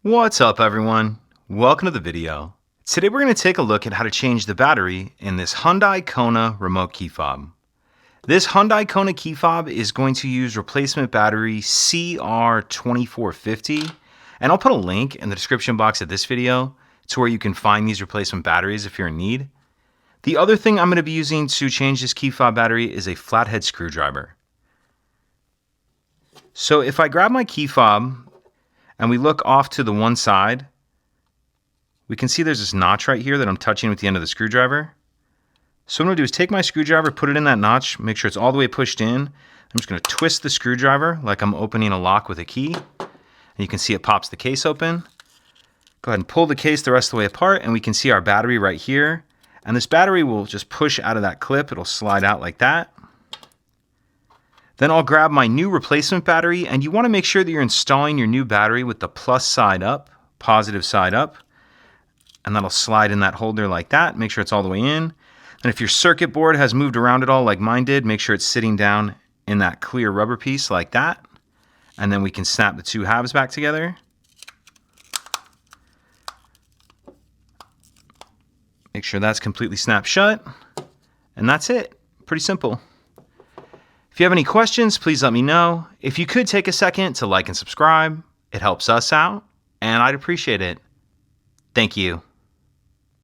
What's up everyone? Welcome to the video. Today we're going to take a look at how to change the battery in this Hyundai Kona remote key fob. This Hyundai Kona key fob is going to use replacement battery CR2450, and I'll put a link in the description box of this video to where you can find these replacement batteries if you're in need. The other thing I'm going to be using to change this key fob battery is a flathead screwdriver. So if I grab my key fob and we look off to the one side, we can see there's this notch right here that I'm touching with the end of the screwdriver. So what I'm going to do is take my screwdriver, put it in that notch, make sure it's all the way pushed in. I'm just going to twist the screwdriver like I'm opening a lock with a key. And you can see it pops the case open. Go ahead and pull the case the rest of the way apart, and we can see our battery right here. And this battery will just push out of that clip. It'll slide out like that. Then I'll grab my new replacement battery, and you want to make sure that you're installing your new battery with the plus side up, positive side up, and that'll slide in that holder like that. Make sure it's all the way in. And if your circuit board has moved around at all like mine did, make sure it's sitting down in that clear rubber piece like that. And then we can snap the two halves back together. Make sure that's completely snapped shut. And that's it. Pretty simple. If you have any questions, please let me know. If you could take a second to like and subscribe, it helps us out, and I'd appreciate it. Thank you.